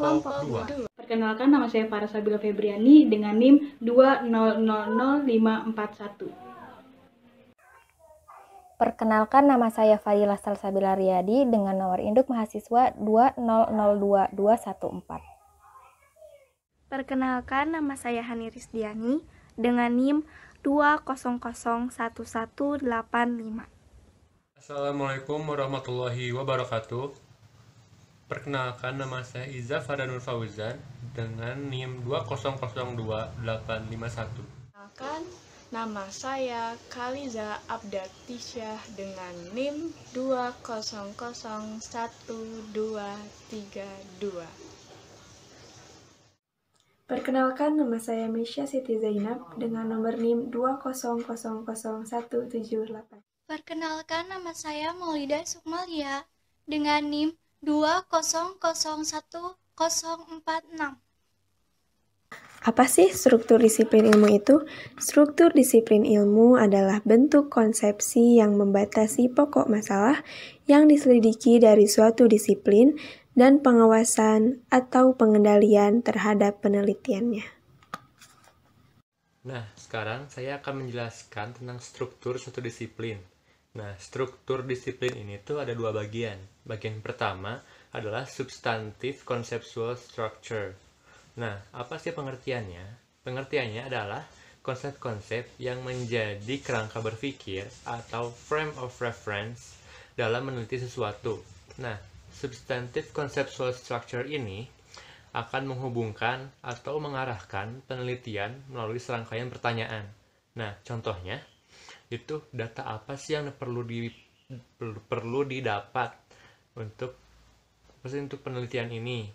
kelompok 2. Perkenalkan, nama saya Farah Sabila Febriani dengan NIM 2000541. Perkenalkan, nama saya Fadila Salsabila Riyadi dengan nomor induk mahasiswa 2002214. Perkenalkan, nama saya Hani Risdiani dengan NIM 2001185. Assalamualaikum warahmatullahi wabarakatuh. Perkenalkan, nama saya Iza Fadanur Fauzan dengan NIM 2002851. Perkenalkan, nama saya Khaliza Abdatisya dengan NIM 2001232. Perkenalkan, nama saya Mesya Siti Zainab dengan nomor NIM 2000178. Perkenalkan, nama saya Maulida Sukmalia dengan NIM 2001046. Apa sih struktur disiplin ilmu itu? Struktur disiplin ilmu adalah bentuk konsepsi yang membatasi pokok masalah yang diselidiki dari suatu disiplin dan pengawasan atau pengendalian terhadap penelitiannya. Nah, sekarang saya akan menjelaskan tentang struktur suatu disiplin. Nah, struktur disiplin ini tuh ada dua bagian. Bagian pertama adalah substantive conceptual structure. Nah, apa sih pengertiannya? Pengertiannya adalah konsep-konsep yang menjadi kerangka berpikir atau frame of reference dalam meneliti sesuatu. Nah, substantive conceptual structure ini akan menghubungkan atau mengarahkan penelitian melalui serangkaian pertanyaan. Nah, contohnya itu data apa sih yang perlu didapat untuk penelitian ini,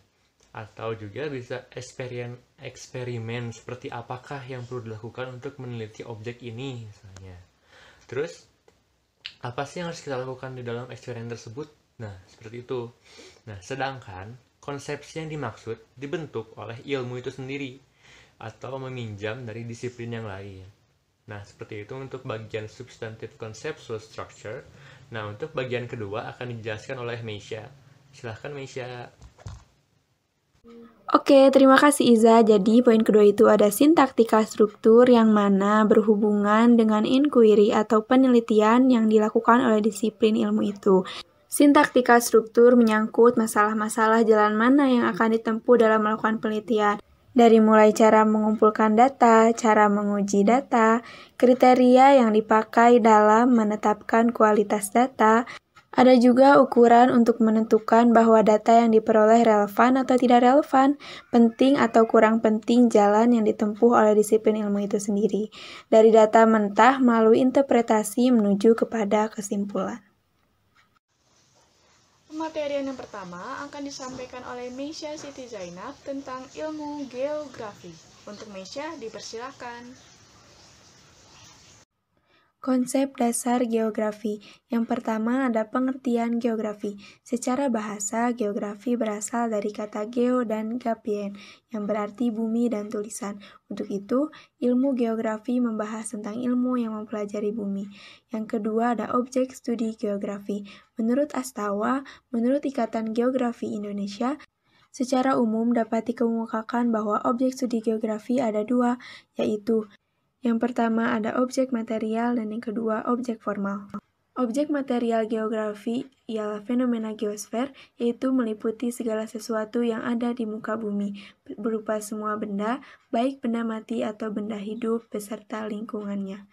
atau juga bisa eksperimen seperti apakah yang perlu dilakukan untuk meneliti objek ini misalnya. Terus apa sih yang harus kita lakukan di dalam eksperimen tersebut? Nah, seperti itu. Nah, sedangkan konsepsi yang dimaksud dibentuk oleh ilmu itu sendiri atau meminjam dari disiplin yang lain. Nah, seperti itu untuk bagian substantive conceptual structure. Nah, untuk bagian kedua akan dijelaskan oleh Mesya. Silahkan Mesya. Oke, terima kasih Iza. Jadi, poin kedua itu ada sintaktika struktur yang mana berhubungan dengan inquiry atau penelitian yang dilakukan oleh disiplin ilmu itu. Sintaktika struktur menyangkut masalah-masalah jalan mana yang akan ditempuh dalam melakukan penelitian. Dari mulai cara mengumpulkan data, cara menguji data, kriteria yang dipakai dalam menetapkan kualitas data, ada juga ukuran untuk menentukan bahwa data yang diperoleh relevan atau tidak relevan, penting atau kurang penting jalan yang ditempuh oleh disiplin ilmu itu sendiri. Dari data mentah melalui interpretasi menuju kepada kesimpulan. Materi yang pertama akan disampaikan oleh Mesya Siti Zainab tentang ilmu geografi. Untuk Mesya, dipersilakan. Konsep dasar geografi. Yang pertama ada pengertian geografi. Secara bahasa, geografi berasal dari kata geo dan graphein, yang berarti bumi dan tulisan. Untuk itu, ilmu geografi membahas tentang ilmu yang mempelajari bumi. Yang kedua ada objek studi geografi. Menurut Astawa, menurut Ikatan Geografi Indonesia, secara umum dapat dikemukakan bahwa objek studi geografi ada dua, yaitu yang pertama ada objek material dan yang kedua objek formal. Objek material geografi ialah fenomena geosfer, yaitu meliputi segala sesuatu yang ada di muka bumi, berupa semua benda, baik benda mati atau benda hidup, beserta lingkungannya.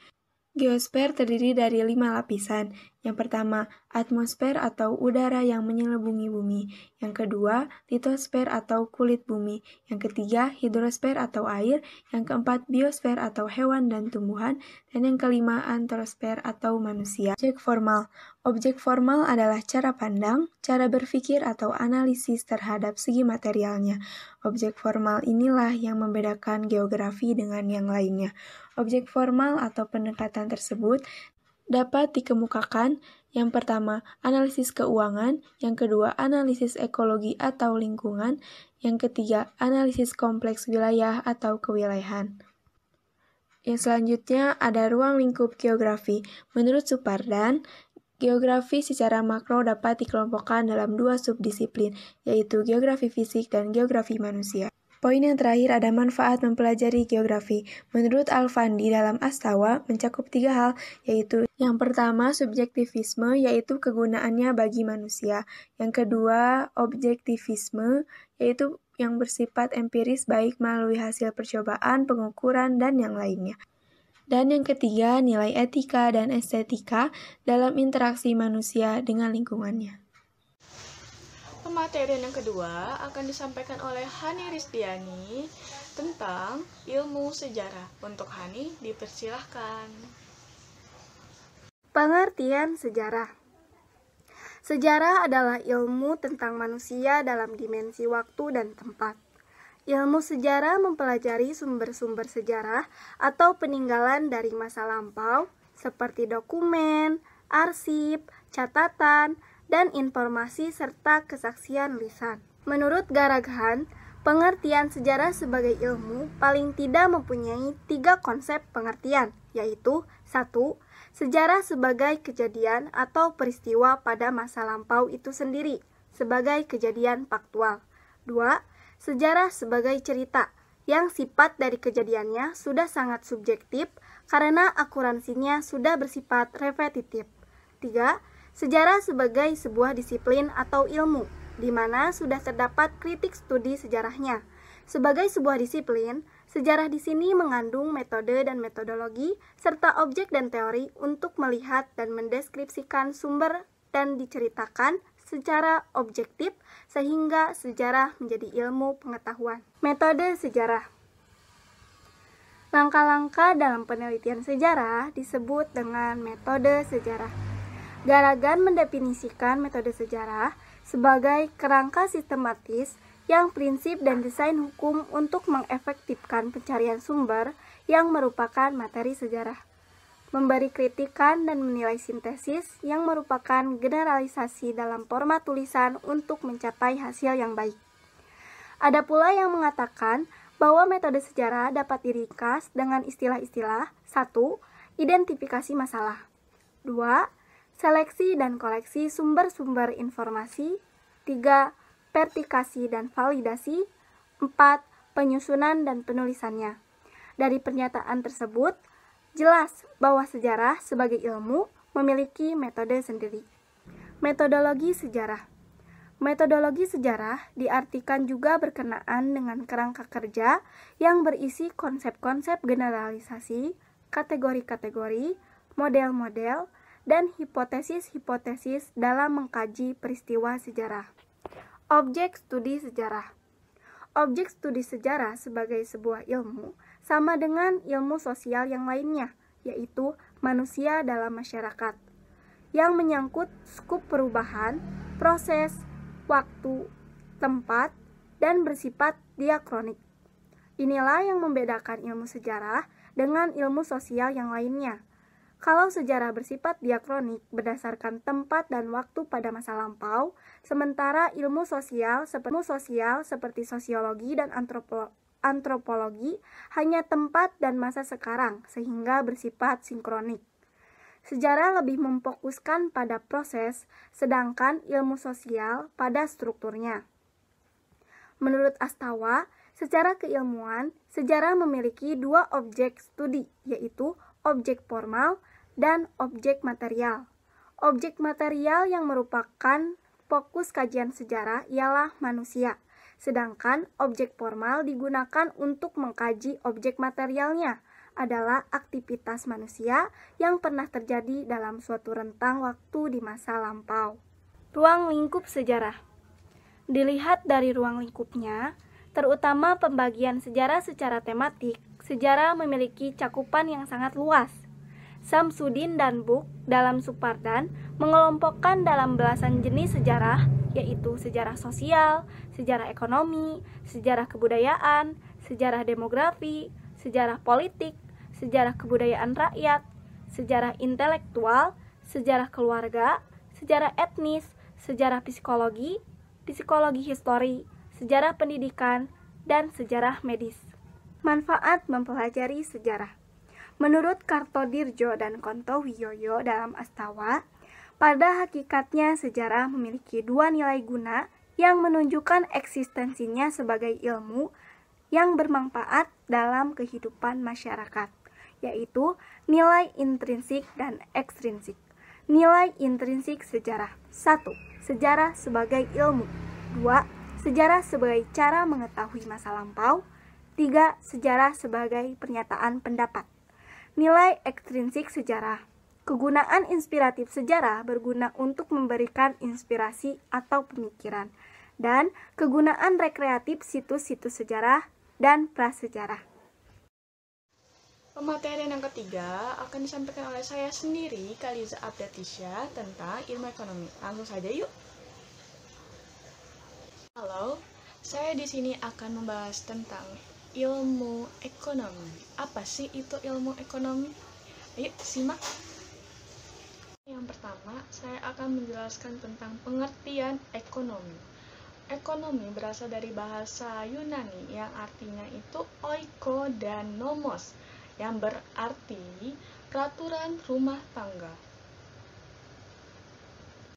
Geosfer terdiri dari 5 lapisan. Yang pertama, atmosfer atau udara yang menyelubungi bumi. Yang kedua, litosfer atau kulit bumi. Yang ketiga, hidrosfer atau air. Yang keempat, biosfer atau hewan dan tumbuhan. Dan yang kelima, antrosfer atau manusia. Objek formal. Objek formal adalah cara pandang, cara berpikir atau analisis terhadap segi materialnya. Objek formal inilah yang membedakan geografi dengan yang lainnya. Objek formal atau pendekatan tersebut dapat dikemukakan yang pertama, analisis keuangan, yang kedua, analisis ekologi atau lingkungan, yang ketiga, analisis kompleks wilayah atau kewilayahan. Yang selanjutnya ada ruang lingkup geografi. Menurut Supardan, Geografi secara makro dapat dikelompokkan dalam dua subdisiplin, yaitu geografi fisik dan geografi manusia. Poin yang terakhir ada manfaat mempelajari geografi. Menurut Al-Fandi dalam Astawa mencakup 3 hal, yaitu yang pertama subjektivisme, yaitu kegunaannya bagi manusia. Yang kedua objektivisme, yaitu yang bersifat empiris baik melalui hasil percobaan, pengukuran, dan yang lainnya. Dan yang ketiga nilai etika dan estetika dalam interaksi manusia dengan lingkungannya. Pematerian yang kedua akan disampaikan oleh Hani Rizdiani tentang ilmu sejarah. Untuk Hani, dipersilahkan. Pengertian sejarah. Sejarah adalah ilmu tentang manusia dalam dimensi waktu dan tempat. Ilmu sejarah mempelajari sumber-sumber sejarah atau peninggalan dari masa lampau, seperti dokumen, arsip, catatan, dan informasi serta kesaksian lisan. Menurut Garaghan, pengertian sejarah sebagai ilmu paling tidak mempunyai 3 konsep pengertian, yaitu 1. Sejarah sebagai kejadian atau peristiwa pada masa lampau itu sendiri, sebagai kejadian faktual. 2. Sejarah sebagai cerita, yang sifat dari kejadiannya sudah sangat subjektif karena akuransinya sudah bersifat repetitif. 3. Sejarah sebagai sebuah disiplin atau ilmu, di mana sudah terdapat kritik studi sejarahnya. Sebagai sebuah disiplin, sejarah di sini mengandung metode dan metodologi, serta objek dan teori untuk melihat dan mendeskripsikan sumber dan diceritakan secara objektif, sehingga sejarah menjadi ilmu pengetahuan. Metode sejarah. Langkah-langkah dalam penelitian sejarah disebut dengan metode sejarah. Garaghan mendefinisikan metode sejarah sebagai kerangka sistematis yang prinsip dan desain hukum untuk mengefektifkan pencarian sumber yang merupakan materi sejarah, memberi kritikan dan menilai sintesis yang merupakan generalisasi dalam format tulisan untuk mencapai hasil yang baik. Ada pula yang mengatakan bahwa metode sejarah dapat diringkas dengan istilah-istilah: 1. Identifikasi masalah. 2. Seleksi dan koleksi sumber-sumber informasi. 3. Vertikasi dan validasi. 4. Penyusunan dan penulisannya. Dari pernyataan tersebut, jelas bahwa sejarah sebagai ilmu memiliki metode sendiri. Metodologi sejarah. Metodologi sejarah diartikan juga berkenaan dengan kerangka kerja yang berisi konsep-konsep generalisasi, kategori-kategori, model-model, dan hipotesis-hipotesis dalam mengkaji peristiwa sejarah. Objek studi sejarah. Objek studi sejarah sebagai sebuah ilmu sama dengan ilmu sosial yang lainnya, yaitu manusia dalam masyarakat, yang menyangkut skup perubahan, proses, waktu, tempat, dan bersifat diakronik. Inilah yang membedakan ilmu sejarah dengan ilmu sosial yang lainnya. Kalau sejarah bersifat diakronik berdasarkan tempat dan waktu pada masa lampau, sementara ilmu sosial seperti sosiologi dan antropologi hanya tempat dan masa sekarang, sehingga bersifat sinkronik. Sejarah lebih memfokuskan pada proses, sedangkan ilmu sosial pada strukturnya. Menurut Astawa, secara keilmuan, sejarah memiliki 2 objek studi, yaitu objek formal dan objek material. Objek material yang merupakan fokus kajian sejarah ialah manusia, sedangkan objek formal digunakan untuk mengkaji objek materialnya adalah aktivitas manusia yang pernah terjadi dalam suatu rentang waktu di masa lampau. Ruang lingkup sejarah. Dilihat dari ruang lingkupnya, terutama pembagian sejarah secara tematik, sejarah memiliki cakupan yang sangat luas. Samsudin dan Buck dalam Supardan mengelompokkan dalam belasan jenis sejarah, yaitu sejarah sosial, sejarah ekonomi, sejarah kebudayaan, sejarah demografi, sejarah politik, sejarah kebudayaan rakyat, sejarah intelektual, sejarah keluarga, sejarah etnis, sejarah psikologi, psikologi histori, sejarah pendidikan, dan sejarah medis. Manfaat mempelajari sejarah. Menurut Kartodirjo dan Kontowijoyo dalam Astawa, Pada hakikatnya, sejarah memiliki dua nilai guna yang menunjukkan eksistensinya sebagai ilmu yang bermanfaat dalam kehidupan masyarakat, yaitu nilai intrinsik dan ekstrinsik. Nilai intrinsik sejarah. 1. Sejarah sebagai ilmu. 2. Sejarah sebagai cara mengetahui masa lampau. 3. Sejarah sebagai pernyataan pendapat. Nilai ekstrinsik sejarah. Kegunaan inspiratif sejarah berguna untuk memberikan inspirasi atau pemikiran, dan kegunaan rekreatif situs-situs sejarah dan prasejarah. Pematerian yang ketiga akan disampaikan oleh saya sendiri, Kaliza Abdatisya, tentang ilmu ekonomi. Langsung saja yuk. Halo, saya di sini akan membahas tentang ilmu ekonomi. Apa sih itu ilmu ekonomi? Ayo simak. Yang pertama, saya akan menjelaskan tentang pengertian ekonomi. Ekonomi berasal dari bahasa Yunani yang artinya itu oiko dan nomos, yang berarti peraturan rumah tangga.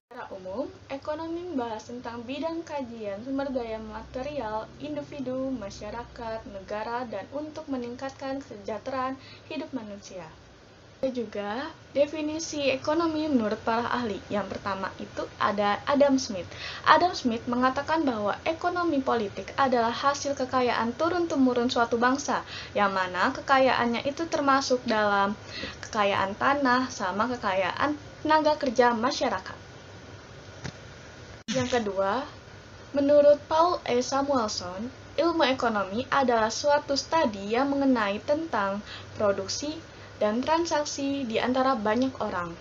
Secara umum, ekonomi membahas tentang bidang kajian sumber daya material, individu, masyarakat, negara, dan untuk meningkatkan kesejahteraan hidup manusia. Ada juga definisi ekonomi menurut para ahli. Yang pertama itu ada Adam Smith. Adam Smith mengatakan bahwa ekonomi politik adalah hasil kekayaan turun-temurun suatu bangsa, yang mana kekayaannya itu termasuk dalam kekayaan tanah sama kekayaan tenaga kerja masyarakat. Yang kedua, menurut Paul E. Samuelson, ilmu ekonomi adalah suatu studi yang mengenai tentang produksi dan transaksi di antara banyak orang.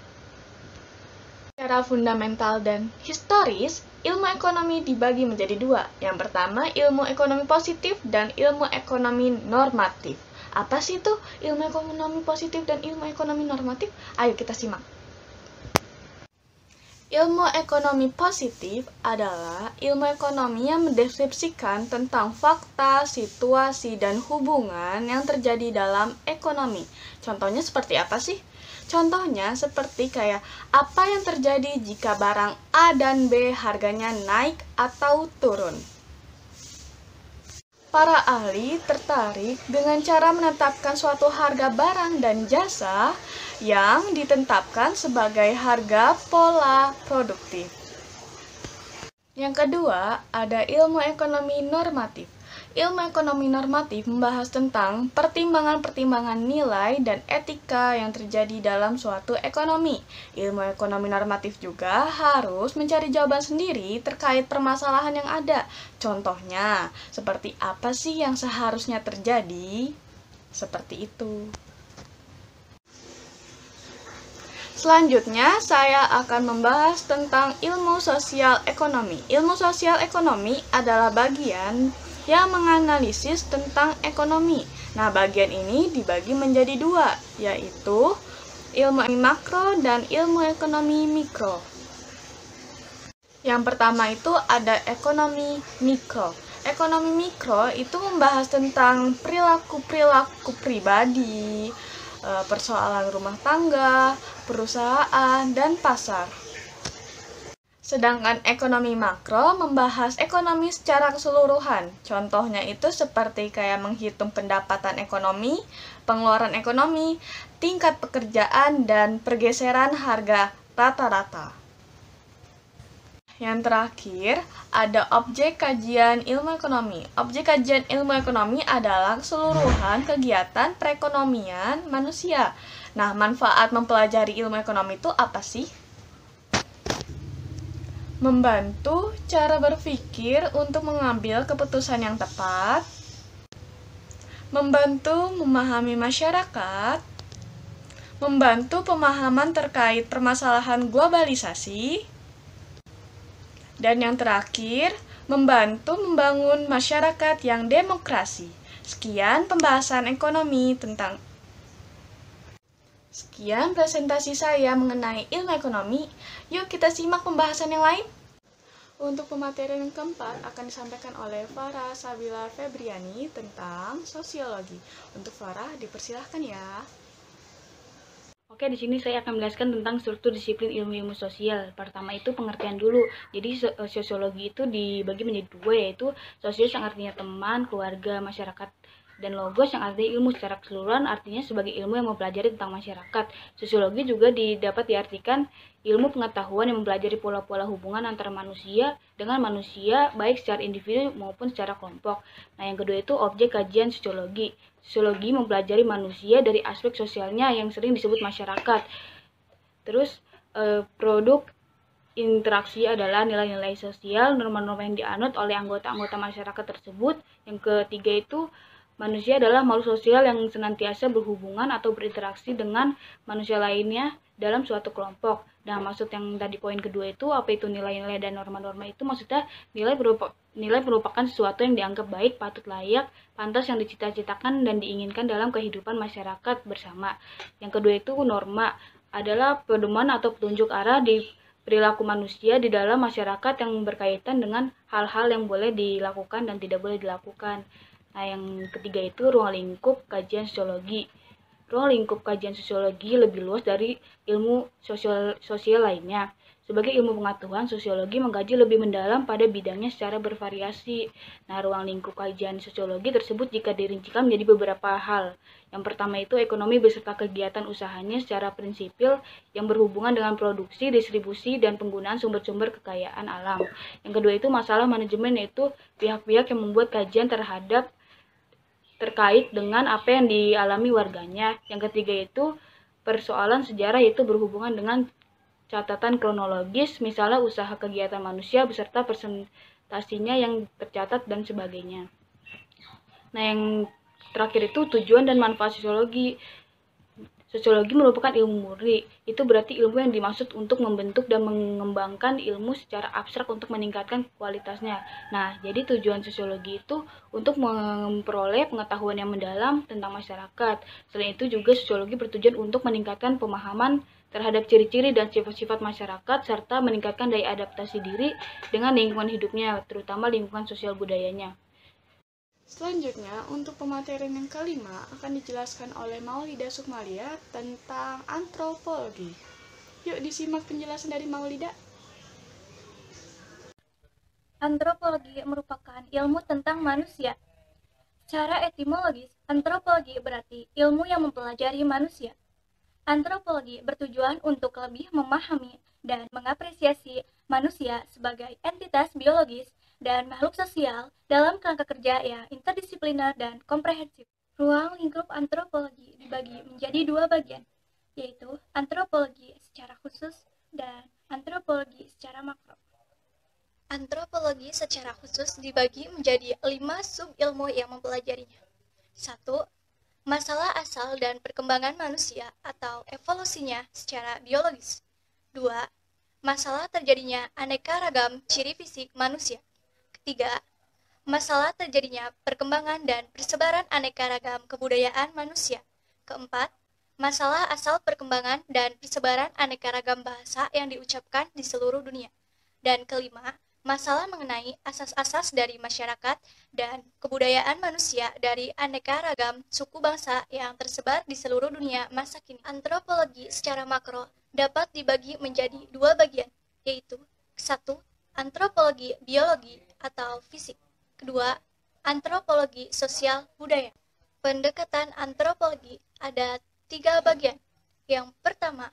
Secara fundamental dan historis, ilmu ekonomi dibagi menjadi dua. Yang pertama, ilmu ekonomi positif dan ilmu ekonomi normatif. Apa sih itu ilmu ekonomi positif dan ilmu ekonomi normatif? Ayo kita simak. Ilmu ekonomi positif adalah ilmu ekonomi yang mendeskripsikan tentang fakta, situasi, dan hubungan yang terjadi dalam ekonomi. Contohnya seperti apa sih? Contohnya seperti kayak apa yang terjadi jika barang A dan B harganya naik atau turun. Para ahli tertarik dengan cara menetapkan suatu harga barang dan jasa yang ditetapkan sebagai harga pola produktif. Yang kedua, ada ilmu ekonomi normatif. Ilmu ekonomi normatif membahas tentang pertimbangan-pertimbangan nilai dan etika yang terjadi dalam suatu ekonomi. Ilmu ekonomi normatif juga harus mencari jawaban sendiri terkait permasalahan yang ada. Contohnya, seperti apa sih yang seharusnya terjadi? Seperti itu. Selanjutnya, saya akan membahas tentang ilmu sosial ekonomi. Ilmu sosial ekonomi adalah bagian yang menganalisis tentang ekonomi. Nah, bagian ini dibagi menjadi dua, yaitu ilmu makro dan ilmu ekonomi mikro. Yang pertama itu ada ekonomi mikro. Ekonomi mikro itu membahas tentang perilaku-perilaku pribadi, persoalan rumah tangga, perusahaan, dan pasar. Sedangkan ekonomi makro membahas ekonomi secara keseluruhan. Contohnya itu seperti kayak menghitung pendapatan ekonomi, pengeluaran ekonomi, tingkat pekerjaan, dan pergeseran harga rata-rata. Yang terakhir, ada objek kajian ilmu ekonomi. Objek kajian ilmu ekonomi adalah keseluruhan kegiatan perekonomian manusia. Nah, manfaat mempelajari ilmu ekonomi itu apa sih? Membantu cara berpikir untuk mengambil keputusan yang tepat, membantu memahami masyarakat, membantu pemahaman terkait permasalahan globalisasi, dan yang terakhir, membantu membangun masyarakat yang demokrasi. Sekian pembahasan ekonomi tentang Sekian presentasi saya mengenai ilmu ekonomi. Yuk kita simak pembahasan yang lain. Untuk pematerian yang keempat akan disampaikan oleh Farah Sabila Febriani tentang sosiologi. Untuk Farah, dipersilahkan ya. Oke, di sini saya akan menjelaskan tentang struktur disiplin ilmu-ilmu sosial. Pertama itu pengertian dulu. Jadi sosiologi itu dibagi menjadi dua, yaitu sosius yang artinya teman, keluarga, masyarakat, dan logos yang artinya ilmu secara keseluruhan, artinya sebagai ilmu yang mempelajari tentang masyarakat. Sosiologi juga dapat diartikan ilmu pengetahuan yang mempelajari pola-pola hubungan antara manusia dengan manusia, baik secara individu maupun secara kelompok. Nah, yang kedua itu objek kajian sosiologi. Sosiologi mempelajari manusia dari aspek sosialnya yang sering disebut masyarakat. Terus produk interaksi adalah nilai-nilai sosial, norma-norma yang dianut oleh anggota-anggota masyarakat tersebut. Yang ketiga itu manusia adalah makhluk sosial yang senantiasa berhubungan atau berinteraksi dengan manusia lainnya dalam suatu kelompok. Nah, maksud yang tadi poin kedua itu, apa itu nilai-nilai dan norma-norma itu? Maksudnya nilai merupakan sesuatu yang dianggap baik, patut, layak, pantas, yang dicita-citakan dan diinginkan dalam kehidupan masyarakat bersama. Yang kedua itu norma adalah pedoman atau petunjuk arah di perilaku manusia di dalam masyarakat yang berkaitan dengan hal-hal yang boleh dilakukan dan tidak boleh dilakukan. Nah, yang ketiga itu ruang lingkup kajian sosiologi. Ruang lingkup kajian sosiologi lebih luas dari ilmu sosial lainnya. Sebagai ilmu pengetahuan, sosiologi mengkaji lebih mendalam pada bidangnya secara bervariasi. Nah, ruang lingkup kajian sosiologi tersebut jika dirincikan menjadi beberapa hal. Yang pertama itu ekonomi beserta kegiatan usahanya secara prinsipil yang berhubungan dengan produksi, distribusi, dan penggunaan sumber-sumber kekayaan alam. Yang kedua itu masalah manajemen, yaitu pihak-pihak yang membuat kajian terkait dengan apa yang dialami warganya. Yang ketiga itu persoalan sejarah, yaitu berhubungan dengan catatan kronologis, misalnya usaha kegiatan manusia beserta presentasinya yang tercatat dan sebagainya. Nah, yang terakhir itu tujuan dan manfaat sosiologi. Sosiologi merupakan ilmu murni, itu berarti ilmu yang dimaksud untuk membentuk dan mengembangkan ilmu secara abstrak untuk meningkatkan kualitasnya. Nah, jadi tujuan sosiologi itu untuk memperoleh pengetahuan yang mendalam tentang masyarakat. Selain itu juga sosiologi bertujuan untuk meningkatkan pemahaman terhadap ciri-ciri dan sifat-sifat masyarakat, serta meningkatkan daya adaptasi diri dengan lingkungan hidupnya, terutama lingkungan sosial budayanya. Selanjutnya, untuk pematerian yang kelima akan dijelaskan oleh Maulida Sukmalia tentang antropologi. Yuk disimak penjelasan dari Maulida. Antropologi merupakan ilmu tentang manusia. Secara etimologis, antropologi berarti ilmu yang mempelajari manusia. Antropologi bertujuan untuk lebih memahami dan mengapresiasi manusia sebagai entitas biologis dan makhluk sosial dalam kerangka kerja yang interdisipliner dan komprehensif. Ruang lingkup antropologi dibagi menjadi dua bagian, yaitu antropologi secara khusus dan antropologi secara makro. Antropologi secara khusus dibagi menjadi 5 sub-ilmu yang mempelajarinya. 1. Masalah asal dan perkembangan manusia atau evolusinya secara biologis. 2. Masalah terjadinya aneka ragam ciri fisik manusia. Ketiga, masalah terjadinya perkembangan dan persebaran aneka ragam kebudayaan manusia. Keempat, masalah asal perkembangan dan persebaran aneka ragam bahasa yang diucapkan di seluruh dunia. Dan kelima, masalah mengenai asas-asas dari masyarakat dan kebudayaan manusia dari aneka ragam suku bangsa yang tersebar di seluruh dunia masa kini. Antropologi secara makro dapat dibagi menjadi 2 bagian, yaitu 1. Antropologi biologi atau fisik. Kedua, antropologi sosial budaya. Pendekatan antropologi ada 3 bagian. Yang pertama,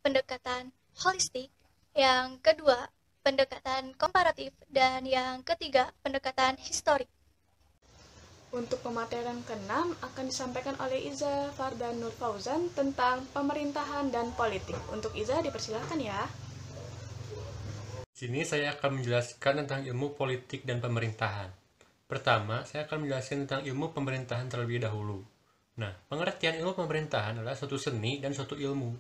pendekatan holistik. Yang kedua, pendekatan komparatif, dan yang ketiga, pendekatan historik. Untuk pematerian ke-6 akan disampaikan oleh Iza Fardan Nur Fauzan tentang pemerintahan dan politik. Untuk Iza dipersilakan ya. Di sini saya akan menjelaskan tentang ilmu politik dan pemerintahan. Pertama, saya akan menjelaskan tentang ilmu pemerintahan terlebih dahulu. Nah, pengertian ilmu pemerintahan adalah suatu seni dan suatu ilmu.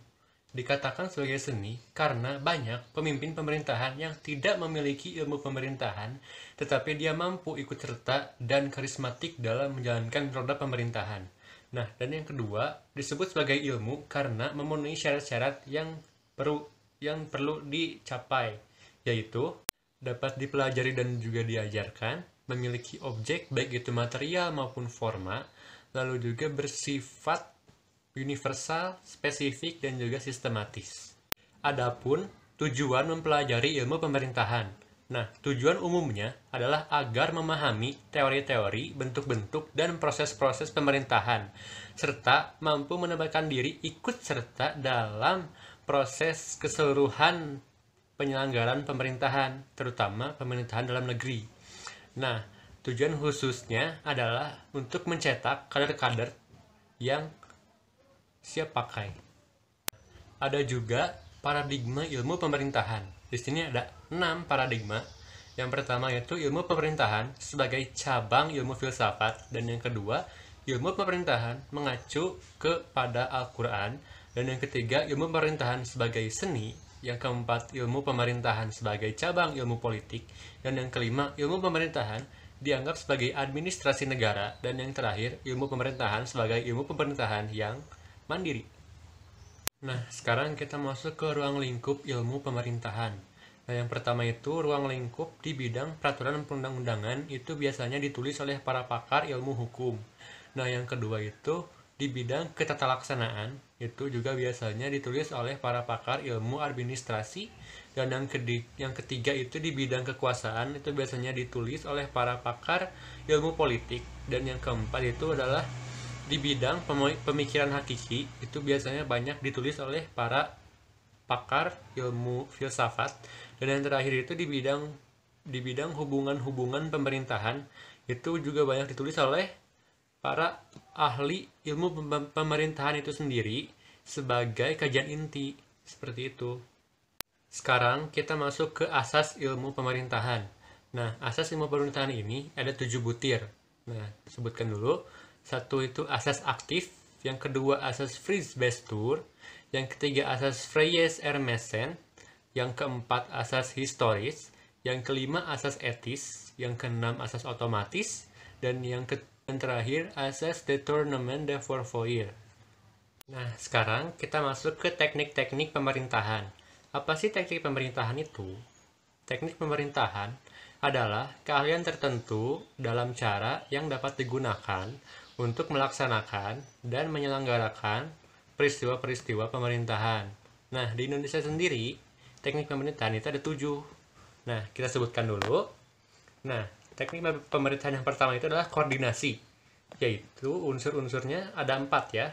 Dikatakan sebagai seni karena banyak pemimpin pemerintahan yang tidak memiliki ilmu pemerintahan, tetapi dia mampu ikut serta dan karismatik dalam menjalankan roda pemerintahan. Nah, dan yang kedua, disebut sebagai ilmu karena memenuhi syarat-syarat yang perlu dicapai, yaitu dapat dipelajari dan juga diajarkan, memiliki objek baik itu material maupun forma, lalu juga bersifat universal, spesifik, dan juga sistematis. Adapun tujuan mempelajari ilmu pemerintahan. Nah, tujuan umumnya adalah agar memahami teori-teori, bentuk-bentuk, dan proses-proses pemerintahan, serta mampu menempatkan diri ikut serta dalam proses keseluruhan penyelenggaraan pemerintahan, terutama pemerintahan dalam negeri. Nah, tujuan khususnya adalah untuk mencetak kader-kader yang siap pakai. Ada juga paradigma ilmu pemerintahan. Di sini ada 6 paradigma. Yang pertama yaitu ilmu pemerintahan sebagai cabang ilmu filsafat, dan yang kedua ilmu pemerintahan mengacu kepada Al-Quran, dan yang ketiga ilmu pemerintahan sebagai seni, yang keempat ilmu pemerintahan sebagai cabang ilmu politik, dan yang kelima ilmu pemerintahan dianggap sebagai administrasi negara, dan yang terakhir ilmu pemerintahan sebagai ilmu pemerintahan yang mandiri. Nah, sekarang kita masuk ke ruang lingkup ilmu pemerintahan. Nah, yang pertama itu ruang lingkup di bidang peraturan perundang-undangan itu biasanya ditulis oleh para pakar ilmu hukum. Nah, yang kedua itu di bidang ketatalaksanaan itu juga biasanya ditulis oleh para pakar ilmu administrasi. Dan yang ketiga itu di bidang kekuasaan itu biasanya ditulis oleh para pakar ilmu politik. Dan yang keempat itu adalah di bidang pemikiran hakiki itu biasanya banyak ditulis oleh para pakar ilmu filsafat. Dan yang terakhir itu di bidang hubungan-hubungan pemerintahan itu juga banyak ditulis oleh para ahli ilmu pemerintahan itu sendiri sebagai kajian inti, seperti itu. Sekarang kita masuk ke asas ilmu pemerintahan. Nah, asas ilmu pemerintahan ini ada 7 butir. Nah, sebutkan dulu. Satu itu asas aktif, yang kedua asas Fries-Bestur, yang ketiga asas Freyes-Hermessen, yang keempat asas historis, yang kelima asas etis, yang keenam asas otomatis, dan yang terakhir asas Détournement de Fourvoire. Nah, sekarang kita masuk ke teknik-teknik pemerintahan. Apa sih teknik pemerintahan itu? Teknik pemerintahan adalah keahlian tertentu dalam cara yang dapat digunakan untuk melaksanakan dan menyelenggarakan peristiwa-peristiwa pemerintahan. Nah, di Indonesia sendiri, teknik pemerintahan itu ada 7. Nah, kita sebutkan dulu. Nah, teknik pemerintahan yang pertama itu adalah koordinasi, yaitu unsur-unsurnya ada 4 ya.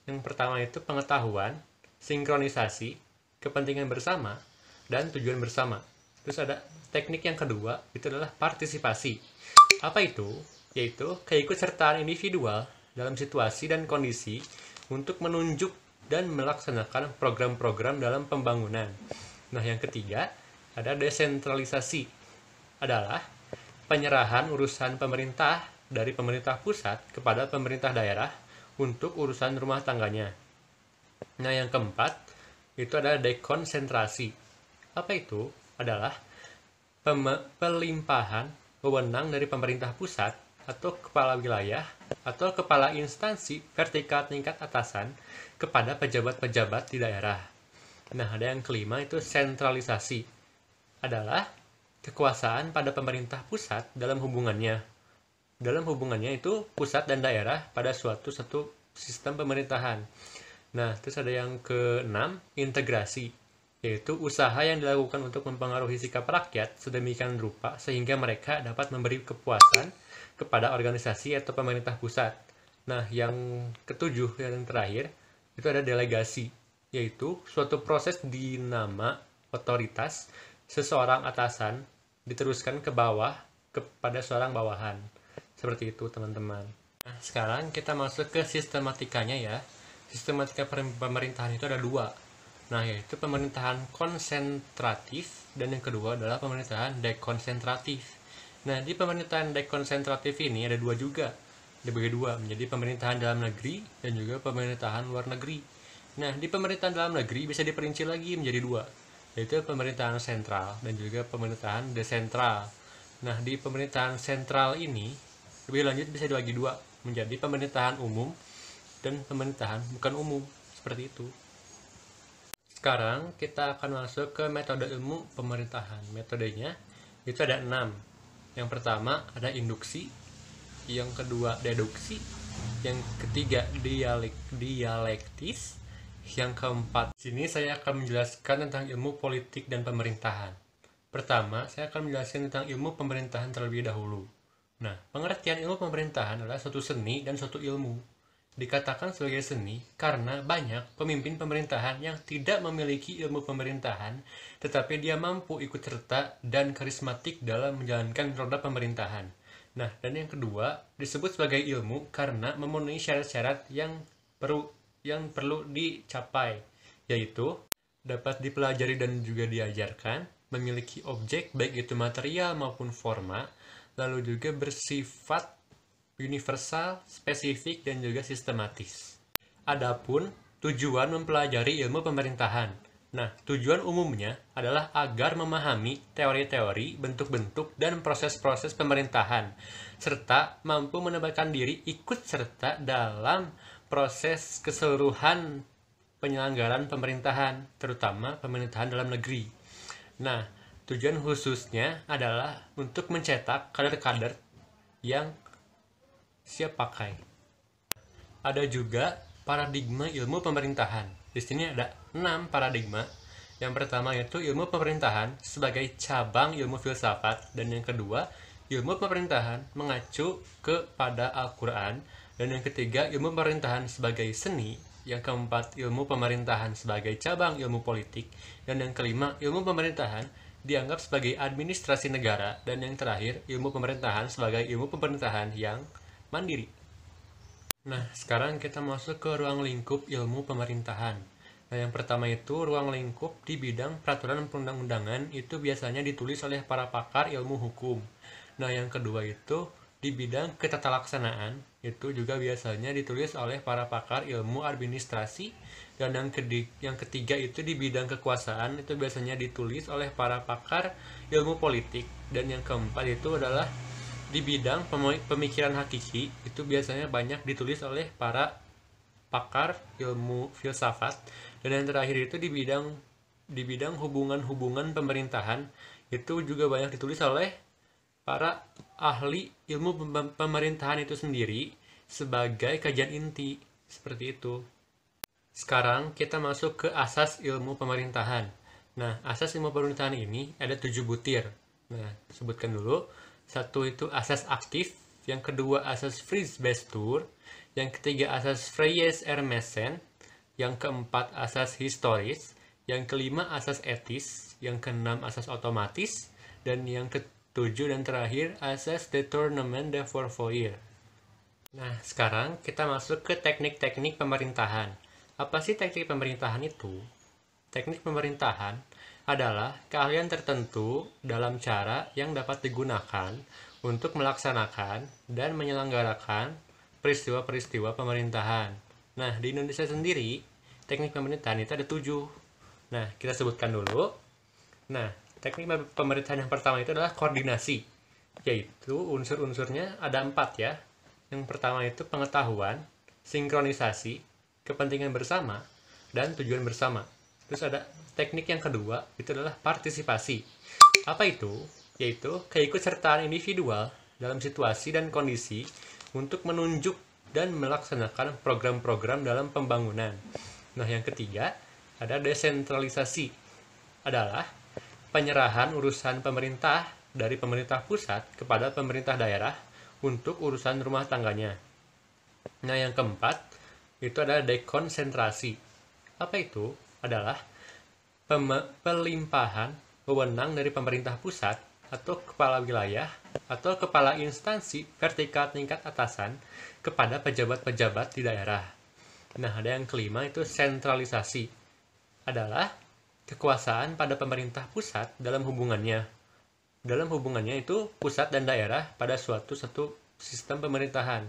Yang pertama itu pengetahuan, sinkronisasi, kepentingan bersama, dan tujuan bersama. Terus ada teknik yang kedua, itu adalah partisipasi. Apa itu? Yaitu keikutsertaan individual dalam situasi dan kondisi untuk menunjuk dan melaksanakan program-program dalam pembangunan. Nah, yang ketiga, ada desentralisasi. Adalah penyerahan urusan pemerintah dari pemerintah pusat kepada pemerintah daerah untuk urusan rumah tangganya. Nah, yang keempat, itu adalah dekonsentrasi. Apa itu? Adalah pelimpahan wewenang dari pemerintah pusat atau kepala wilayah atau kepala instansi vertikal tingkat atasan kepada pejabat-pejabat di daerah. Nah, ada yang kelima itu sentralisasi. Adalah kekuasaan pada pemerintah pusat dalam hubungannya. Dalam hubungannya itu pusat dan daerah pada suatu sistem pemerintahan. Nah, terus ada yang keenam, integrasi, yaitu usaha yang dilakukan untuk mempengaruhi sikap rakyat sedemikian rupa sehingga mereka dapat memberi kepuasan kepada organisasi atau pemerintah pusat. Nah, yang ketujuh, yang terakhir, itu ada delegasi, yaitu suatu proses di nama otoritas seseorang atasan diteruskan ke bawah kepada seorang bawahan. Seperti itu, teman-teman. Nah, sekarang kita masuk ke sistematikanya ya. Sistematika pemerintahan itu ada 2. Nah, yaitu pemerintahan konsentratif, dan yang kedua adalah pemerintahan dekonsentratif. Nah, di pemerintahan dekonsentratif ini ada 2 juga. Dibagi 2, menjadi pemerintahan dalam negeri dan juga pemerintahan luar negeri. Nah, di pemerintahan dalam negeri bisa diperinci lagi menjadi 2, yaitu pemerintahan sentral dan juga pemerintahan desentral. Nah, di pemerintahan sentral ini lebih lanjut bisa dibagi 2, menjadi pemerintahan umum dan pemerintahan bukan umum, seperti itu. Sekarang kita akan masuk ke metode ilmu pemerintahan. Metodenya itu ada 6. Yang pertama ada induksi, yang kedua deduksi, Yang ketiga, dialektis. Yang keempat, sini saya akan menjelaskan tentang ilmu politik dan pemerintahan. Pertama, saya akan menjelaskan tentang ilmu pemerintahan terlebih dahulu. Nah, pengertian ilmu pemerintahan adalah suatu seni dan suatu ilmu. Dikatakan sebagai seni karena banyak pemimpin pemerintahan yang tidak memiliki ilmu pemerintahan, tetapi dia mampu ikut serta dan karismatik dalam menjalankan roda pemerintahan. Nah, dan yang kedua, disebut sebagai ilmu karena memenuhi syarat-syarat yang perlu dicapai, yaitu dapat dipelajari dan juga diajarkan, memiliki objek baik itu material maupun forma, lalu juga bersifat universal, spesifik, dan juga sistematis. Adapun tujuan mempelajari ilmu pemerintahan. Nah, tujuan umumnya adalah agar memahami teori-teori, bentuk-bentuk, dan proses-proses pemerintahan, serta mampu menebarkan diri ikut serta dalam proses keseluruhan penyelenggaraan pemerintahan, terutama pemerintahan dalam negeri. Nah, tujuan khususnya adalah untuk mencetak kader-kader yang siap pakai. Ada juga paradigma ilmu pemerintahan. Di sini ada 6 paradigma. Yang pertama yaitu ilmu pemerintahan sebagai cabang ilmu filsafat, dan yang kedua, ilmu pemerintahan mengacu kepada Al-Quran, dan yang ketiga, ilmu pemerintahan sebagai seni, yang keempat, ilmu pemerintahan sebagai cabang ilmu politik, dan yang kelima, ilmu pemerintahan dianggap sebagai administrasi negara, dan yang terakhir, ilmu pemerintahan sebagai ilmu pemerintahan yang mandiri. Nah, sekarang kita masuk ke ruang lingkup ilmu pemerintahan. Nah, yang pertama itu ruang lingkup di bidang peraturan perundang-undangan itu biasanya ditulis oleh para pakar ilmu hukum. Nah, yang kedua itu di bidang ketatalaksanaan itu juga biasanya ditulis oleh para pakar ilmu administrasi, dan yang ketiga itu di bidang kekuasaan itu biasanya ditulis oleh para pakar ilmu politik, dan yang keempat itu adalah di bidang pemikiran hakiki itu biasanya banyak ditulis oleh para pakar ilmu filsafat, dan yang terakhir itu di bidang hubungan-hubungan pemerintahan itu juga banyak ditulis oleh para ahli ilmu pemerintahan itu sendiri sebagai kajian inti, seperti itu. Sekarang kita masuk ke asas ilmu pemerintahan. Nah, asas ilmu pemerintahan ini ada 7 butir. Nah, sebutkan dulu. 1 itu asas aktif, yang kedua asas Fries-Bestur, yang ketiga asas Freyes-Hermessen, yang keempat asas historis, yang kelima asas etis, yang keenam asas otomatis, dan yang ketujuh dan terakhir asas Détournement de Fourvoire. Nah, sekarang kita masuk ke teknik-teknik pemerintahan. Apa sih teknik pemerintahan itu? Teknik pemerintahan adalah keahlian tertentu dalam cara yang dapat digunakan untuk melaksanakan dan menyelenggarakan peristiwa-peristiwa pemerintahan. Nah, di Indonesia sendiri, teknik pemerintahan itu ada 7. Nah, kita sebutkan dulu. Nah, teknik pemerintahan yang pertama itu adalah koordinasi, yaitu unsur-unsurnya ada 4 ya. Yang pertama itu pengetahuan, sinkronisasi, kepentingan bersama, dan tujuan bersama. Terus ada teknik yang kedua, itu adalah partisipasi. Apa itu? Yaitu keikutsertaan individual dalam situasi dan kondisi untuk menunjuk dan melaksanakan program-program dalam pembangunan. Nah, yang ketiga, ada desentralisasi. Adalah penyerahan urusan pemerintah dari pemerintah pusat kepada pemerintah daerah untuk urusan rumah tangganya. Nah, yang keempat, itu adalah dekonsentrasi. Apa itu? Adalah pelimpahan wewenang dari pemerintah pusat atau kepala wilayah atau kepala instansi vertikal tingkat atasan kepada pejabat-pejabat di daerah. Nah, ada yang kelima itu sentralisasi. Adalah kekuasaan pada pemerintah pusat dalam hubungannya. Dalam hubungannya itu pusat dan daerah pada suatu sistem pemerintahan.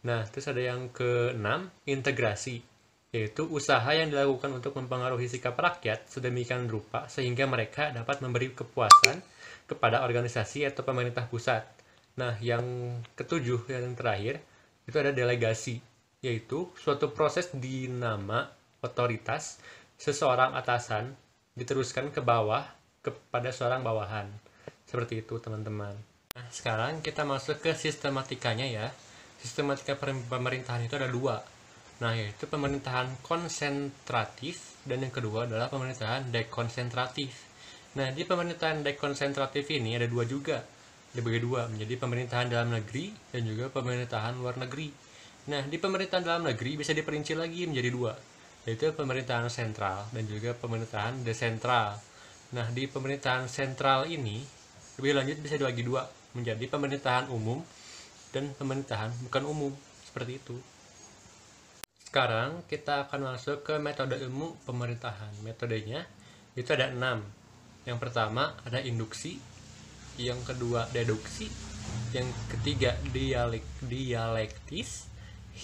Nah, terus ada yang keenam, integrasi, yaitu usaha yang dilakukan untuk mempengaruhi sikap rakyat sedemikian rupa sehingga mereka dapat memberi kepuasan kepada organisasi atau pemerintah pusat. Nah, yang ketujuh yang terakhir itu ada delegasi, yaitu suatu proses di nama otoritas seseorang atasan diteruskan ke bawah kepada seorang bawahan. Seperti itu, teman-teman. Nah, sekarang kita masuk ke sistematikanya ya. sistematika pemerintahan itu ada dua. Nah, yaitu pemerintahan konsentratif dan yang kedua adalah pemerintahan dekonsentratif. Nah, di pemerintahan dekonsentratif ini ada dua juga, dibagi dua menjadi pemerintahan dalam negeri dan juga pemerintahan luar negeri. Nah, di pemerintahan dalam negeri bisa diperinci lagi menjadi dua, yaitu pemerintahan sentral dan juga pemerintahan desentral. Nah, di pemerintahan sentral ini lebih lanjut bisa dibagi dua menjadi pemerintahan umum dan pemerintahan bukan umum, seperti itu. Sekarang kita akan masuk ke metode ilmu pemerintahan. Metodenya itu ada 6. Yang pertama ada induksi, yang kedua deduksi, yang ketiga dialektis,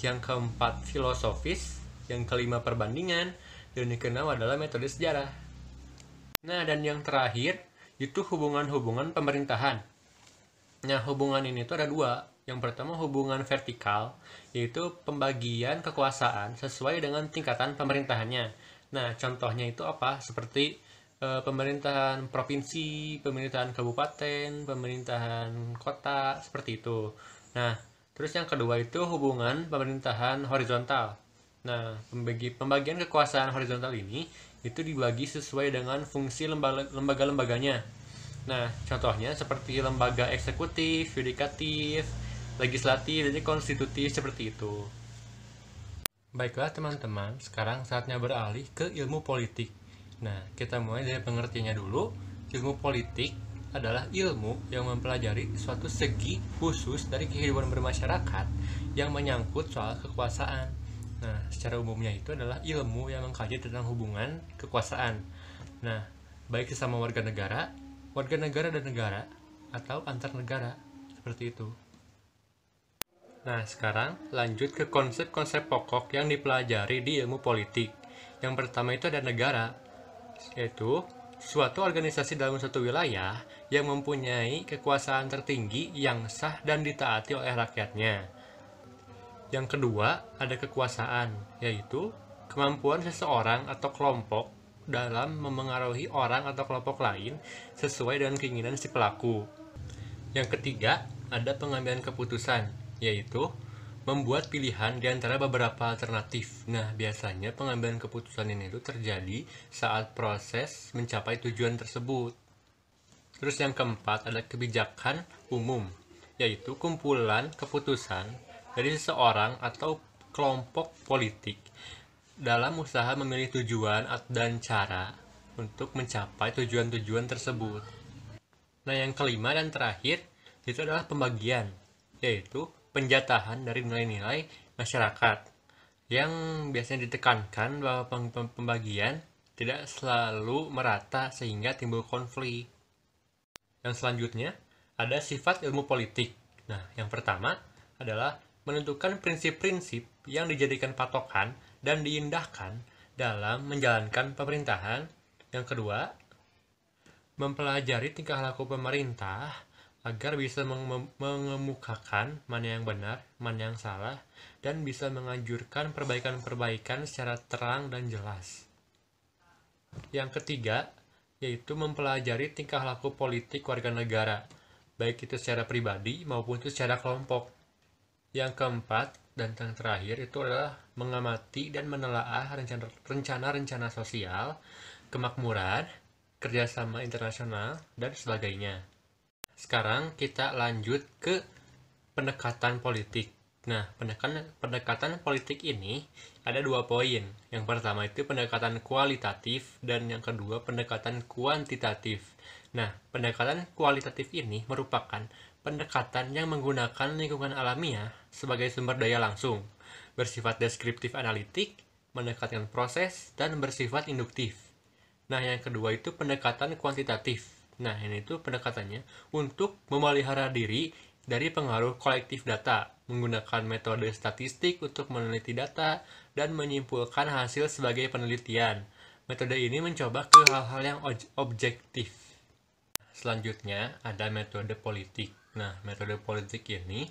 yang keempat filosofis, yang kelima perbandingan, dan yang keenam adalah metode sejarah. Nah, dan yang terakhir itu hubungan-hubungan pemerintahan. Nah, hubungan ini tuh ada dua. Yang pertama hubungan vertikal, yaitu pembagian kekuasaan sesuai dengan tingkatan pemerintahannya. Nah, contohnya itu apa? Seperti pemerintahan provinsi, pemerintahan kabupaten, pemerintahan kota, seperti itu. Nah, terus yang kedua itu hubungan pemerintahan horizontal. Nah, pembagian kekuasaan horizontal ini itu dibagi sesuai dengan fungsi lembaga-lembaganya. Nah, contohnya seperti lembaga eksekutif, yudikatif, legislatif, dan konstitutif, seperti itu. Baiklah teman-teman, sekarang saatnya beralih ke ilmu politik. Nah, kita mulai dari pengertiannya dulu. Ilmu politik adalah ilmu yang mempelajari suatu segi khusus dari kehidupan bermasyarakat yang menyangkut soal kekuasaan. Nah, secara umumnya itu adalah ilmu yang mengkaji tentang hubungan kekuasaan. Nah, baik sesama warga negara dan negara, atau antar negara, seperti itu. Nah, sekarang lanjut ke konsep-konsep pokok yang dipelajari di ilmu politik. Yang pertama itu ada negara, yaitu suatu organisasi dalam suatu wilayah yang mempunyai kekuasaan tertinggi yang sah dan ditaati oleh rakyatnya. Yang kedua, ada kekuasaan, yaitu kemampuan seseorang atau kelompok dalam memengaruhi orang atau kelompok lain sesuai dengan keinginan si pelaku. Yang ketiga, ada pengambilan keputusan, yaitu membuat pilihan di antara beberapa alternatif. Nah, biasanya pengambilan keputusan ini itu terjadi saat proses mencapai tujuan tersebut. Terus yang keempat ada kebijakan umum, yaitu kumpulan keputusan dari seseorang atau kelompok politik dalam usaha memilih tujuan dan cara untuk mencapai tujuan-tujuan tersebut. Nah, yang kelima dan terakhir itu adalah pembagian, yaitu penjatahan dari nilai-nilai masyarakat yang biasanya ditekankan bahwa pembagian tidak selalu merata sehingga timbul konflik. Yang selanjutnya ada sifat ilmu politik. Nah, yang pertama adalah menentukan prinsip-prinsip yang dijadikan patokan dan diindahkan dalam menjalankan pemerintahan. Yang kedua, mempelajari tingkah laku pemerintah agar bisa mengemukakan mana yang benar, mana yang salah, dan bisa menganjurkan perbaikan-perbaikan secara terang dan jelas. Yang ketiga, yaitu mempelajari tingkah laku politik warga negara, baik itu secara pribadi maupun itu secara kelompok. Yang keempat dan yang terakhir itu adalah mengamati dan menelaah rencana-rencana sosial, kemakmuran, kerjasama internasional, dan sebagainya. Sekarang kita lanjut ke pendekatan politik. Nah, pendekatan politik ini ada 2 poin. Yang pertama itu pendekatan kualitatif dan yang kedua pendekatan kuantitatif. Nah, pendekatan kualitatif ini merupakan pendekatan yang menggunakan lingkungan alamiah sebagai sumber daya langsung, bersifat deskriptif analitik, mendekatkan proses, dan bersifat induktif. Nah, yang kedua itu pendekatan kuantitatif. Nah, ini tuh pendekatannya untuk memelihara diri dari pengaruh kolektif data, menggunakan metode statistik untuk meneliti data dan menyimpulkan hasil sebagai penelitian. Metode ini mencoba ke hal-hal yang objektif. Selanjutnya, ada metode politik. Nah, metode politik ini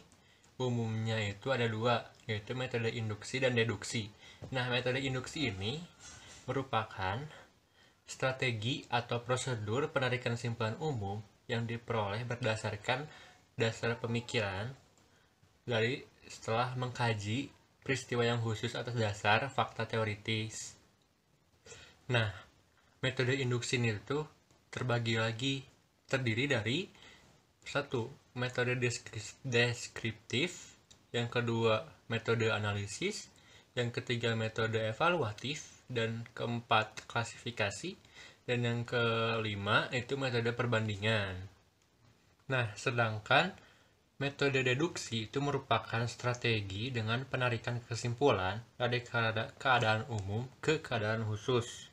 umumnya itu ada 2, yaitu metode induksi dan deduksi. Nah, metode induksi ini merupakan strategi atau prosedur penarikan kesimpulan umum yang diperoleh berdasarkan dasar pemikiran dari setelah mengkaji peristiwa yang khusus atas dasar fakta teoritis. Nah, metode induksi itu terdiri dari satu, metode deskriptif, yang kedua, metode analisis, yang ketiga, metode evaluatif, dan keempat, klasifikasi, dan yang kelima, itu metode perbandingan. Nah, sedangkan metode deduksi itu merupakan strategi dengan penarikan kesimpulan dari keadaan umum ke keadaan khusus.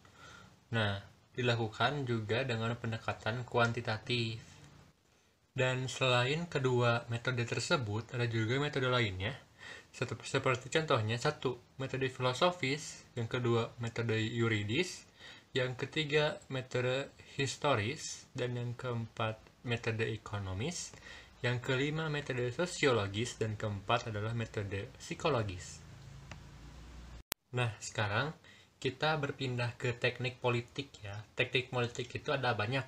Nah, dilakukan juga dengan pendekatan kuantitatif. Dan selain kedua metode tersebut, ada juga metode lainnya, seperti contohnya satu, metode filosofis, yang kedua, metode yuridis, yang ketiga, metode historis, dan yang keempat, metode ekonomis, yang kelima, metode sosiologis, dan keempat adalah metode psikologis. Nah, sekarang kita berpindah ke teknik politik ya. Teknik politik itu ada banyak.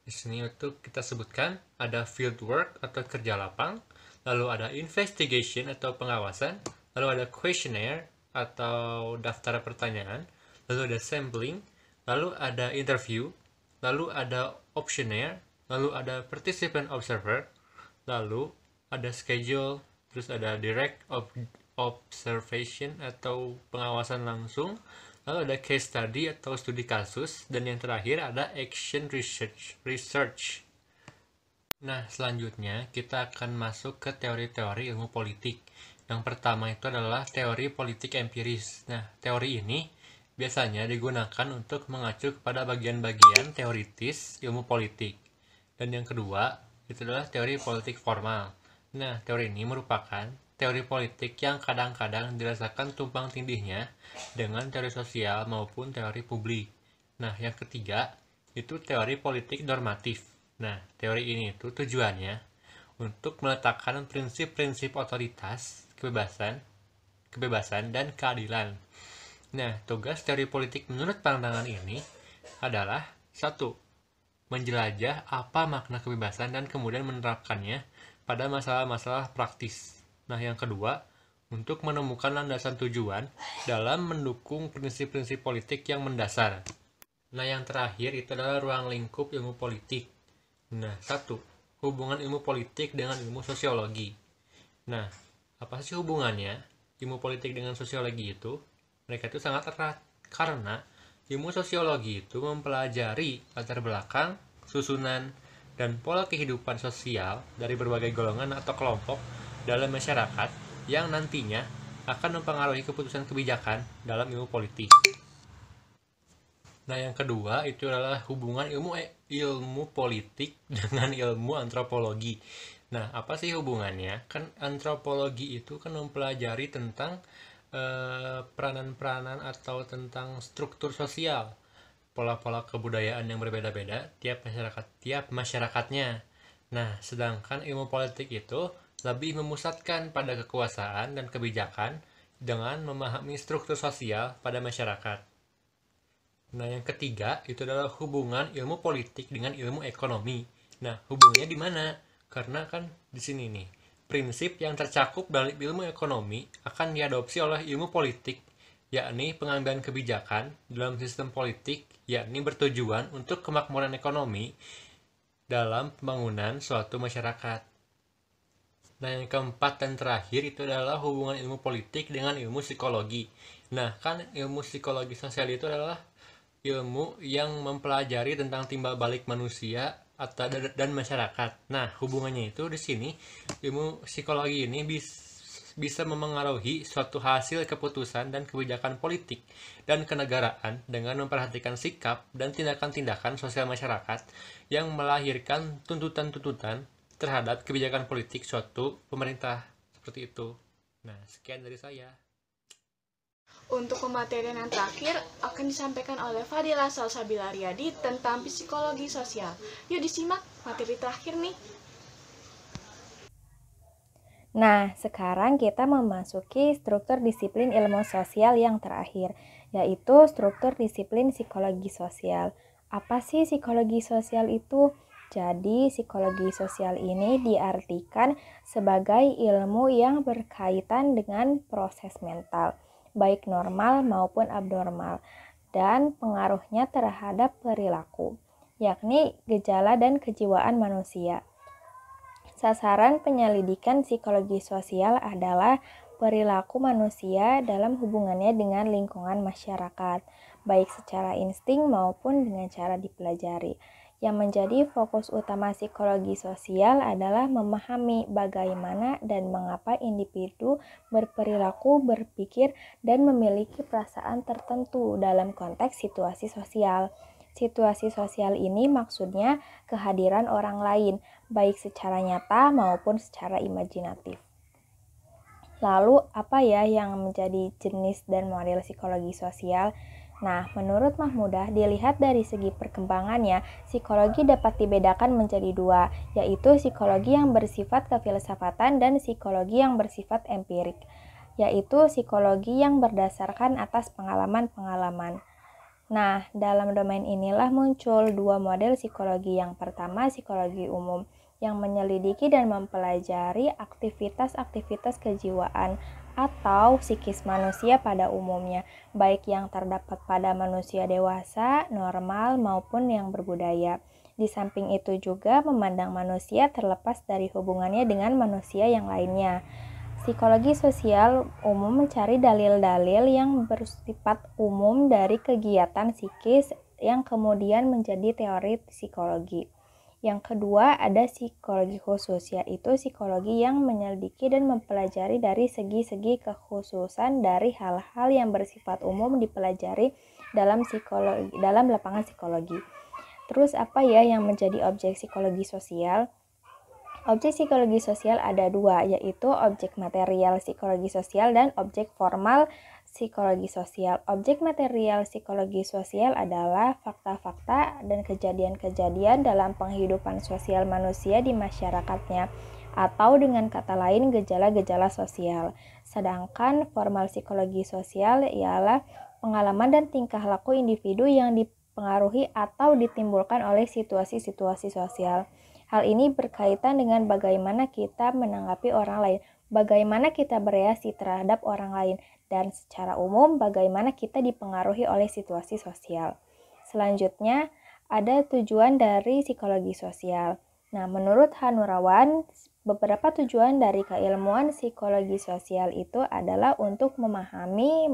Di sini itu kita sebutkan ada field work atau kerja lapang, lalu ada investigation atau pengawasan, lalu ada questionnaire atau daftar pertanyaan, lalu ada sampling, lalu ada interview, lalu ada optionnaire, lalu ada participant observer, lalu ada schedule, terus ada direct observation atau pengawasan langsung, lalu ada case study atau studi kasus, dan yang terakhir ada action research. Nah, selanjutnya kita akan masuk ke teori-teori ilmu politik. Yang pertama itu adalah teori politik empiris. Nah, teori ini biasanya digunakan untuk mengacu kepada bagian-bagian teoritis ilmu politik. Dan yang kedua, itu adalah teori politik formal. Nah, teori ini merupakan teori politik yang kadang-kadang dirasakan tumpang tindihnya dengan teori sosial maupun teori publik. Nah, yang ketiga, itu teori politik normatif. Nah, teori ini itu tujuannya untuk meletakkan prinsip-prinsip otoritas, kebebasan, dan keadilan. Nah, tugas teori politik menurut pandangan ini adalah satu, menjelajah apa makna kebebasan dan kemudian menerapkannya pada masalah-masalah praktis. Nah, yang kedua, untuk menemukan landasan tujuan dalam mendukung prinsip-prinsip politik yang mendasar. Nah, yang terakhir itu adalah ruang lingkup ilmu politik. Nah, satu, hubungan ilmu politik dengan ilmu sosiologi. Nah, apa sih hubungannya ilmu politik dengan sosiologi itu? Mereka itu sangat erat, karena ilmu sosiologi itu mempelajari latar belakang, susunan, dan pola kehidupan sosial dari berbagai golongan atau kelompok dalam masyarakat yang nantinya akan mempengaruhi keputusan kebijakan dalam ilmu politik. Nah, yang kedua itu adalah hubungan ilmu politik dengan ilmu antropologi. Nah, apa sih hubungannya? Kan antropologi itu kan mempelajari tentang peranan-peranan atau tentang struktur sosial, pola-pola kebudayaan yang berbeda-beda tiap masyarakatnya. Nah, sedangkan ilmu politik itu lebih memusatkan pada kekuasaan dan kebijakan dengan memahami struktur sosial pada masyarakat. Nah, yang ketiga itu adalah hubungan ilmu politik dengan ilmu ekonomi. Nah, hubungannya di mana? Karena kan di sini nih, prinsip yang tercakup dalam ilmu ekonomi akan diadopsi oleh ilmu politik, yakni pengambilan kebijakan dalam sistem politik, yakni bertujuan untuk kemakmuran ekonomi dalam pembangunan suatu masyarakat. Nah, yang keempat dan terakhir itu adalah hubungan ilmu politik dengan ilmu psikologi. Nah, kan ilmu psikologi sosial itu adalah ilmu yang mempelajari tentang timbal balik manusia dan masyarakat. Nah, hubungannya itu di sini ilmu psikologi ini bisa memengaruhi suatu hasil keputusan dan kebijakan politik dan kenegaraan dengan memperhatikan sikap dan tindakan-tindakan sosial masyarakat yang melahirkan tuntutan-tuntutan terhadap kebijakan politik suatu pemerintah, seperti itu. Nah, sekian dari saya. Untuk pematerian yang terakhir akan disampaikan oleh Fadila Salsabila Riyadi tentang psikologi sosial. Yuk disimak materi terakhir nih. Nah, sekarang kita memasuki struktur disiplin ilmu sosial yang terakhir, yaitu struktur disiplin psikologi sosial. Apa sih psikologi sosial itu? Jadi, psikologi sosial ini diartikan sebagai ilmu yang berkaitan dengan proses mental, baik normal maupun abnormal, dan pengaruhnya terhadap perilaku, yakni gejala dan kejiwaan manusia. Sasaran penyelidikan psikologi sosial adalah perilaku manusia dalam hubungannya dengan lingkungan masyarakat, baik secara insting maupun dengan cara dipelajari. Yang menjadi fokus utama psikologi sosial adalah memahami bagaimana dan mengapa individu berperilaku, berpikir, dan memiliki perasaan tertentu dalam konteks situasi sosial. Situasi sosial ini maksudnya kehadiran orang lain, baik secara nyata maupun secara imajinatif. Lalu, apa ya yang menjadi jenis dan model psikologi sosial? Nah, menurut Mahmudah, dilihat dari segi perkembangannya, psikologi dapat dibedakan menjadi dua, yaitu psikologi yang bersifat kefilsafatan dan psikologi yang bersifat empirik, yaitu psikologi yang berdasarkan atas pengalaman-pengalaman. Nah, dalam domain inilah muncul dua model psikologi. Yang pertama, psikologi umum, yang menyelidiki dan mempelajari aktivitas-aktivitas kejiwaan atau psikis manusia pada umumnya, baik yang terdapat pada manusia dewasa, normal, maupun yang berbudaya. Di samping itu juga memandang manusia terlepas dari hubungannya dengan manusia yang lainnya. Psikologi sosial umum mencari dalil-dalil yang bersifat umum dari kegiatan psikis yang kemudian menjadi teori psikologi. Yang kedua, ada psikologi khusus, yaitu psikologi yang menyelidiki dan mempelajari dari segi-segi kekhususan dari hal-hal yang bersifat umum dipelajari dalam lapangan psikologi. Terus apa ya yang menjadi objek psikologi sosial? Objek psikologi sosial ada dua, yaitu objek material psikologi sosial dan objek formal psikologi sosial. Objek material psikologi sosial adalah fakta-fakta dan kejadian-kejadian dalam penghidupan sosial manusia di masyarakatnya, atau dengan kata lain gejala-gejala sosial. Sedangkan formal psikologi sosial ialah pengalaman dan tingkah laku individu yang dipengaruhi atau ditimbulkan oleh situasi-situasi sosial. Hal ini berkaitan dengan bagaimana kita menanggapi orang lain, bagaimana kita bereaksi terhadap orang lain, dan secara umum bagaimana kita dipengaruhi oleh situasi sosial. Selanjutnya, ada tujuan dari psikologi sosial. Nah, menurut Hanurawan, beberapa tujuan dari keilmuan psikologi sosial itu adalah untuk memahami,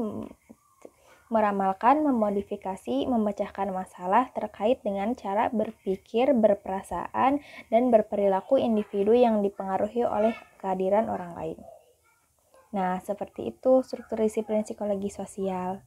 meramalkan, memodifikasi, memecahkan masalah terkait dengan cara berpikir, berperasaan, dan berperilaku individu yang dipengaruhi oleh kehadiran orang lain. Nah, seperti itu struktur disiplin psikologi sosial.